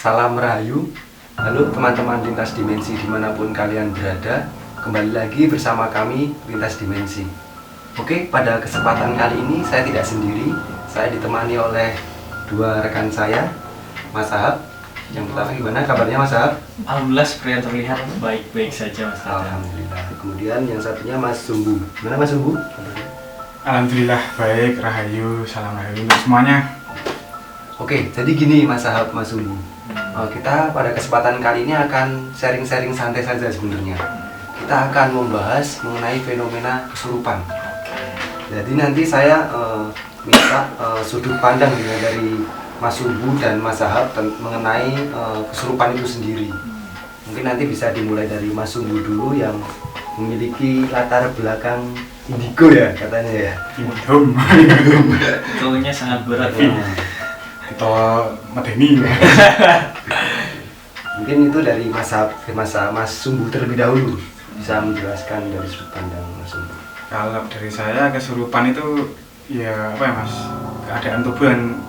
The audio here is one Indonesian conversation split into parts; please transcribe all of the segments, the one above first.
Salam Rahayu. Halo teman-teman lintas dimensi dimanapun kalian berada. Kembali lagi bersama kami Lintas Dimensi. Oke, pada kesempatan kali ini saya tidak sendiri. Saya ditemani oleh dua rekan saya, Mas Ahab. Yang pertama gimana kabarnya Mas Ahab? Alhamdulillah seperti yang terlihat baik-baik saja Mas Ahab. Alhamdulillah. Kemudian yang satunya Mas Sumbu. Gimana Mas Sumbu? Alhamdulillah baik, Rahayu, salam Rahayu untuk semuanya. Oke, jadi gini Mas Ahab, Mas Sumbu. Kita pada kesempatan kali ini akan sharing-sharing santai saja sebenarnya. Kita akan membahas mengenai fenomena kesurupan. Jadi nanti saya minta sudut pandang dari Mas Sumbu dan Mas Ahab mengenai kesurupan itu sendiri. Mungkin nanti bisa dimulai dari Mas Sumbu dulu yang memiliki latar belakang indigo ya katanya ya. Itunya sangat berat ya. Kita medeni. Mungkin itu dari Mas Sumbu terlebih dahulu bisa menjelaskan dari sudut pandang Mas Sumbu. Kalau dari saya kesurupan itu ya apa ya Mas? Keadaan tubuh yang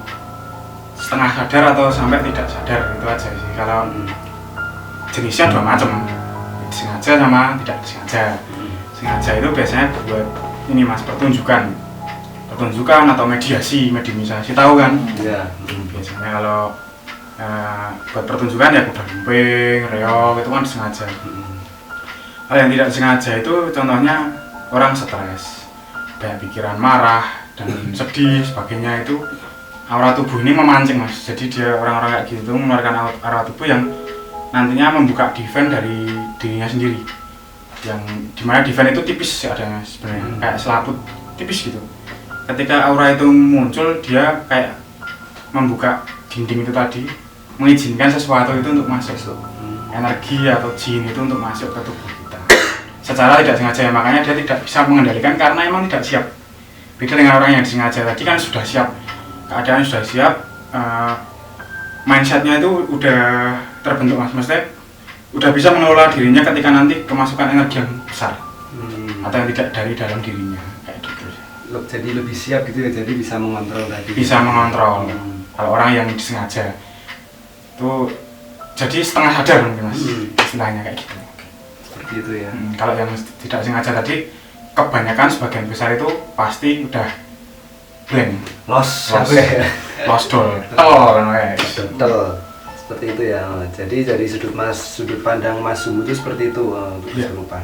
setengah sadar atau sampai tidak sadar itu aja sih. Kalau jenisnya dua macam, sengaja sama tidak sengaja. Sengaja itu biasanya buat ini Mas, pertunjukan atau mediasi tahu kan? Iya. Biasanya kalau buat pertunjukan ya kuda lumping, reog itu kan sengaja. Hal yang tidak sengaja itu contohnya orang stres, banyak pikiran marah dan sedih sebagainya, itu aura tubuh ini memancing Mas. Jadi dia orang-orang kayak gitu mengeluarkan aura tubuh yang nantinya membuka defense dari dirinya sendiri, yang dimana defense itu tipis adanya sebenarnya, kayak selaput tipis gitu. Ketika aura itu muncul, dia kayak membuka dinding itu tadi, mengizinkan sesuatu itu untuk masuk, energi atau jin itu untuk masuk ke tubuh kita secara tidak sengaja ya. Makanya dia tidak bisa mengendalikan karena emang tidak siap. Beda dengan orang yang sengaja tadi kan sudah siap, keadaan sudah siap, mindsetnya itu udah terbentuk Mas, maksudnya udah bisa mengelola dirinya ketika nanti kemasukan energi yang besar atau yang tidak dari dalam dirinya kayak gitu. Jadi lebih siap gitu ya, jadi bisa mengontrol tadi. Bisa mengontrol. Kalau orang yang disengaja itu jadi setengah sadar mungkin Mas, istilahnya kayak gitu. Seperti itu ya. Kalau yang tidak sengaja tadi, kebanyakan sebagian besar itu pasti udah blank, lost doll, seperti itu ya. Jadi dari sudut pandang Mas Sumbu itu seperti itu untuk kesurupan.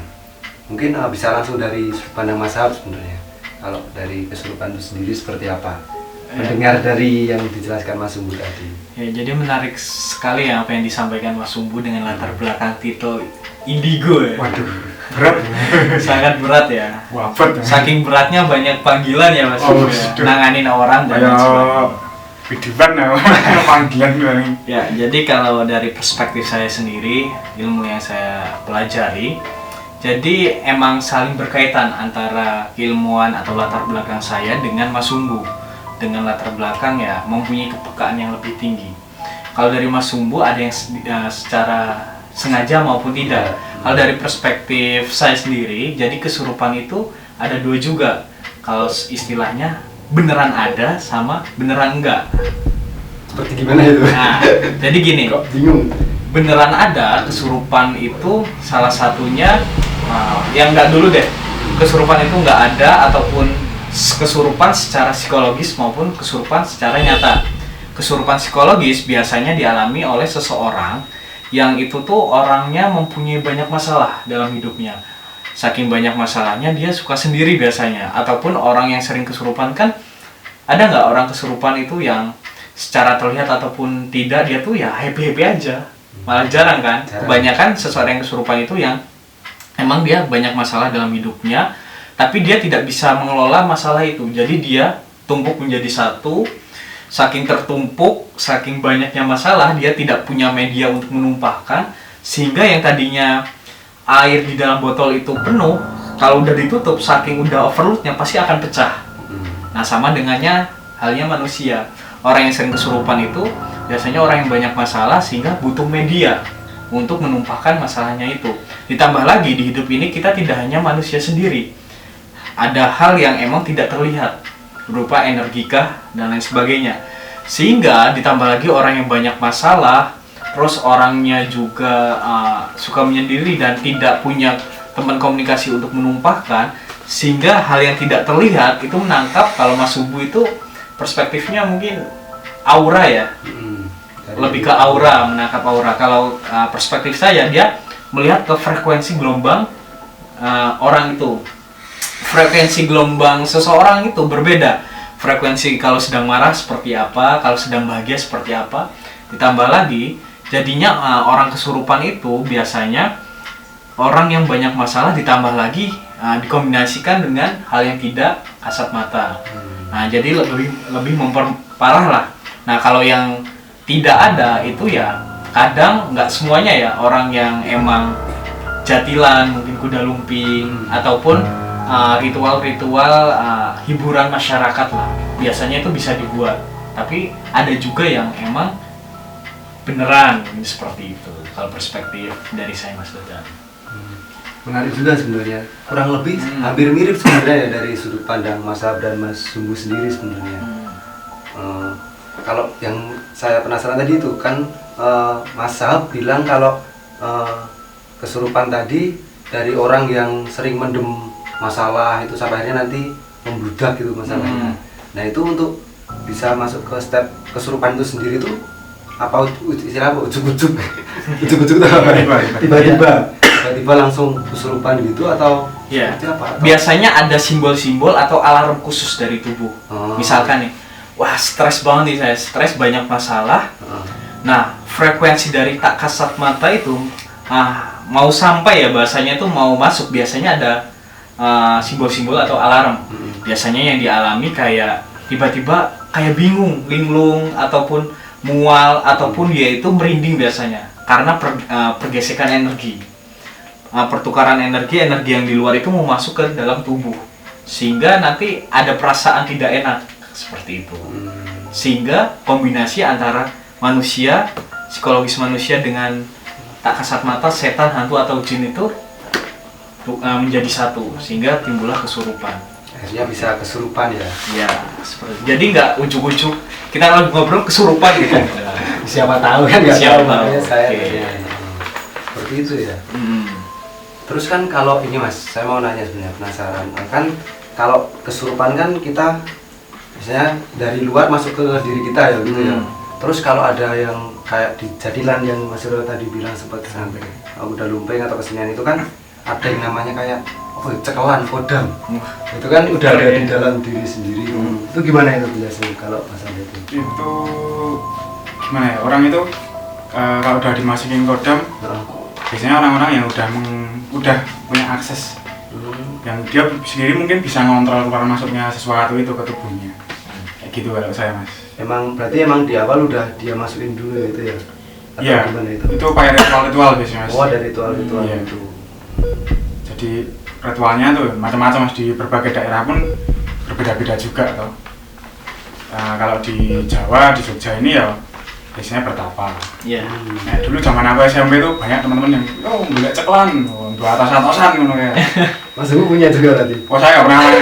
Mungkin bisa langsung dari sudut pandang Mas Ahab sebenarnya. Kalau dari kesurupan itu sendiri seperti apa? Mendengar dari yang dijelaskan Mas Sumbu tadi. Ya, jadi menarik sekali ya apa yang disampaikan Mas Sumbu dengan latar belakang titel Indigo ya. Waduh, berat. Sangat berat ya. Wafat. Saking beratnya banyak panggilan ya Mas Sumbu ya. Nanganin orang dan lain sebagainya. Bidiban ya, panggilan. Ya, jadi kalau dari perspektif saya sendiri, ilmu yang saya pelajari, jadi emang saling berkaitan antara keilmuan atau latar belakang saya dengan Mas Sumbu. Dengan latar belakang ya mempunyai kepekaan yang lebih tinggi. Kalau dari Mas Sumbu ada yang secara sengaja maupun tidak. Kalau dari perspektif saya sendiri, jadi kesurupan itu ada dua juga. Kalau istilahnya beneran ada sama beneran enggak. Seperti gimana itu? Nah, jadi gini. Kok bingung? Beneran ada kesurupan itu salah satunya yang enggak dulu deh. Kesurupan itu enggak ada ataupun kesurupan secara psikologis maupun kesurupan secara nyata. Kesurupan psikologis biasanya dialami oleh seseorang yang itu tuh orangnya mempunyai banyak masalah dalam hidupnya. Saking banyak masalahnya dia suka sendiri biasanya. Ataupun orang yang sering kesurupan kan, ada nggak orang kesurupan itu yang secara terlihat ataupun tidak dia tuh ya happy-happy aja. Malah jarang kan. Kebanyakan seseorang yang kesurupan itu yang emang dia banyak masalah dalam hidupnya, tapi dia tidak bisa mengelola masalah itu. Jadi dia tumpuk menjadi satu. Saking tertumpuk, saking banyaknya masalah, dia tidak punya media untuk menumpahkan, sehingga yang tadinya air di dalam botol itu penuh, kalau udah ditutup, saking udah overloadnya pasti akan pecah. Nah, sama dengannya halnya manusia. Orang yang sering kesurupan itu biasanya orang yang banyak masalah sehingga butuh media untuk menumpahkan masalahnya itu. Ditambah lagi di hidup ini kita tidak hanya manusia sendiri. Ada hal yang emang tidak terlihat, berupa energikah dan lain sebagainya. Sehingga ditambah lagi orang yang banyak masalah, terus orangnya juga suka menyendiri dan tidak punya teman komunikasi untuk menumpahkan, sehingga hal yang tidak terlihat itu menangkap. Kalau Mas Subuh itu perspektifnya mungkin aura ya, lebih ke aura, menangkap aura. Kalau perspektif saya, dia melihat ke frekuensi gelombang orang itu. Frekuensi gelombang seseorang itu berbeda. Frekuensi kalau sedang marah seperti apa, kalau sedang bahagia seperti apa. Ditambah lagi, jadinya orang kesurupan itu biasanya orang yang banyak masalah, ditambah lagi dikombinasikan dengan hal yang tidak kasat mata. Nah, jadi lebih memperparah lah. Nah, kalau yang tidak ada itu ya kadang nggak semuanya ya, orang yang emang jatilan, mungkin kuda lumping, ataupun ritual-ritual hiburan masyarakat lah, biasanya itu bisa dibuat. Tapi ada juga yang emang beneran seperti itu. Kalau perspektif dari saya, Mas Dadan. Menarik juga sebenarnya, kurang lebih hampir mirip sebenarnya ya dari sudut pandang Mas Sahab dan Mas Sumbu sendiri sebenarnya. Kalau yang saya penasaran tadi itu kan Mas Sahab bilang kalau kesurupan tadi dari orang yang sering mendem masalah itu sampai akhirnya nanti membludak gitu masalahnya. Nah itu untuk bisa masuk ke step kesurupan itu sendiri tuh apa istilah apa ujuk-ujuk ujuk-ujuk itu apa? Tiba-tiba langsung kesurupan gitu atau ya, apa? Atau? Biasanya ada simbol-simbol atau alarm khusus dari tubuh. Misalkan nih, wah stres banget nih saya, stres banyak masalah. Nah, frekuensi dari tak kasat mata itu mau sampai ya, bahasanya tuh mau masuk, biasanya ada simbol-simbol atau alarm. Biasanya yang dialami kayak tiba-tiba kayak bingung, linglung, ataupun mual, ataupun dia itu merinding biasanya karena pergesekan energi. Pertukaran energi yang di luar itu mau masuk ke dalam tubuh, sehingga nanti ada perasaan tidak enak seperti itu. Sehingga kombinasi antara manusia, psikologis manusia dengan tak kasat mata, setan, hantu atau jin itu menjadi satu, sehingga timbullah kesurupan. Akhirnya bisa kesurupan ya. Ya, seperti. Jadi nggak ujuk-ujuk kita lagi ngobrol kesurupan gitu. Siapa tahu kan, nggak Siapa tahu, tahu. makanya saya Oke. seperti itu ya. Terus kan kalau ini Mas, saya mau nanya sebenarnya, penasaran kan kalau kesurupan kan kita biasanya dari luar masuk ke diri kita ya gitu ya. Terus kalau ada yang kayak di jadilan yang Mas Roro tadi bilang seperti sampai udah lumping atau kesenian itu kan ada yang namanya kayak cekelan, kodam. Itu kan udah ada di dalam diri sendiri. Itu gimana itu biasanya kalau masalah itu? Itu gimana ya, orang itu kalau udah dimasukin kodam, biasanya orang-orang yang udah punya akses, yang dia sendiri mungkin bisa ngontrol keluar masuknya sesuatu itu ke tubuhnya. Kayak gitu kalau saya, Mas. Berarti emang di awal udah dia masukin dulu gitu ya? Atau Iya, gimana itu? itu pakai ritual-ritual biasanya, Mas. Oh, ada ritual-ritual Iya. itu. Jadi ritualnya tuh macam-macam, Mas, di berbagai daerah pun berbeda-beda juga toh. Kalau di Jawa, di Jogja ini ya biasanya bertapa. Iya. Nah, dulu zaman aku SMP tuh banyak teman-teman yang golek ceklan, dua atas-atasan ngono kayak. Mas Ibu punya juga tadi? Oh, saya pernah itu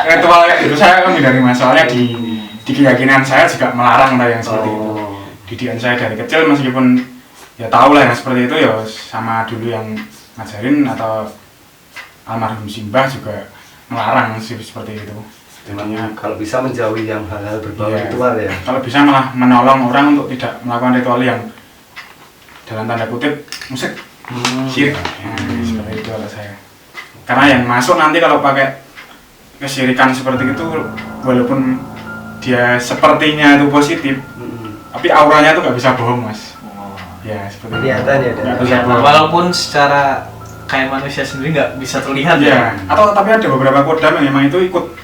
ritual kayak gitu saya kan dari masalahnya di keyakinan saya juga melarang yang seperti itu. Didikan saya dari kecil meskipun ya tahu lah yang seperti itu ya, sama dulu yang ngajarin atau almarhum Simbah juga melarang sih seperti itu. Jadinya kalau bisa menjauhi yang hal-hal berbau ritual ya. Kalau bisa malah menolong orang untuk tidak melakukan ritual yang dalam tanda kutip musik syirik. Seperti itu kalau saya. Karena yang masuk nanti kalau pakai kesyirikan seperti itu, walaupun dia sepertinya itu positif, tapi auranya tuh nggak bisa bohong, Mas. Ya seperti Kelihatan ya, nggak Dan. bisa bohong. Walaupun secara kayak manusia sendiri nggak bisa terlihat ya. Atau tapi ada beberapa kodam yang memang itu ikut.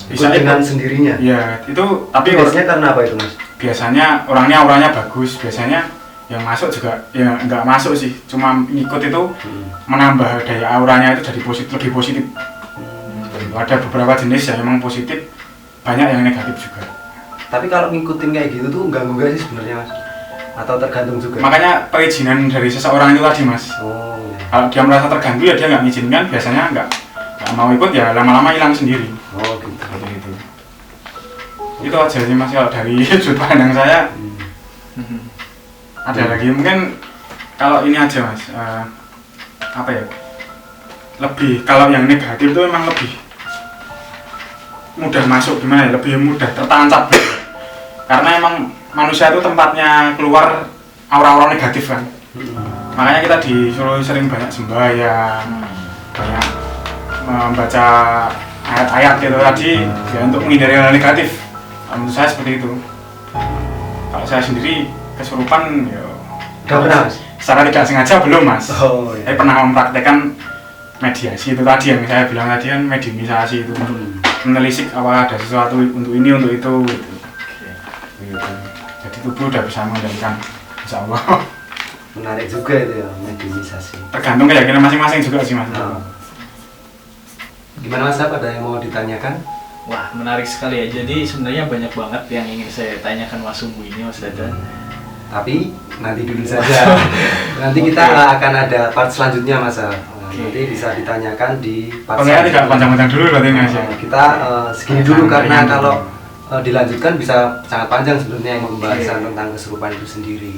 Bisa dengan sendirinya. Ya itu tapi Biasanya karena apa itu, Mas? biasanya auranya bagus, biasanya yang masuk juga ya nggak masuk sih, cuma ikut itu menambah daya auranya itu jadi lebih positif. Ada beberapa jenis yang memang positif, banyak yang negatif juga. Tapi kalau ngikutin kayak gitu tuh ganggu gak sih sebenarnya, Mas? Atau tergantung juga? Makanya perizinan dari seseorang itu tadi, Mas. Oh. Kalau dia merasa terganggu ya dia nggak mengizinkan, biasanya nggak mau ikut ya lama-lama hilang sendiri. Oh gitu. Seperti itu. Itu aja sih, Mas, kalau dari sudut pandang saya. Ada lagi mungkin kalau ini aja mas, apa ya? Lebih kalau yang negatif itu memang lebih mudah masuk gimana ya? Lebih mudah tertancap. Karena emang manusia itu tempatnya keluar aura-aura negatif kan. Makanya kita disuruh sering banyak sembahyang, banyak membaca ayat-ayat gitu tadi ya untuk menghindari hal negatif. Menurut saya seperti itu. Kalau saya sendiri kesurupan ya pernah mas? secara tidak sengaja belum mas. Oh iya. Saya pernah mempraktekkan mediasi itu tadi yang saya bilang tadi kan mediumisasi itu menelisik apa ada sesuatu untuk ini untuk itu gitu. Gitu. Jadi tubuh udah bisa mengendalikan insya Allah. Menarik juga itu ya mediumisasi. Tergantung keyakinan masing-masing juga sih mas. Gimana mas, ada yang mau ditanyakan? Wah, menarik sekali ya. Jadi sebenarnya banyak banget yang ingin saya tanyakan Mas Sumbu ini, Mas Dadan. Tapi nanti dulu saja. Nanti kita akan ada part selanjutnya mas. Nanti bisa ditanyakan di part Pokoknya tidak panjang-panjang dulu berarti mas ya. Kita segini dulu karena kalau dilanjutkan bisa sangat panjang sebenarnya yang pembahasan tentang kesurupan itu sendiri.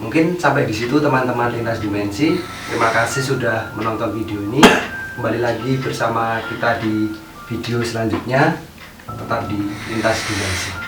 Mungkin sampai di situ teman-teman Lintas Dimensi. Terima kasih sudah menonton video ini. Kembali lagi bersama kita di video selanjutnya. Tetap di Lintas Dimensi.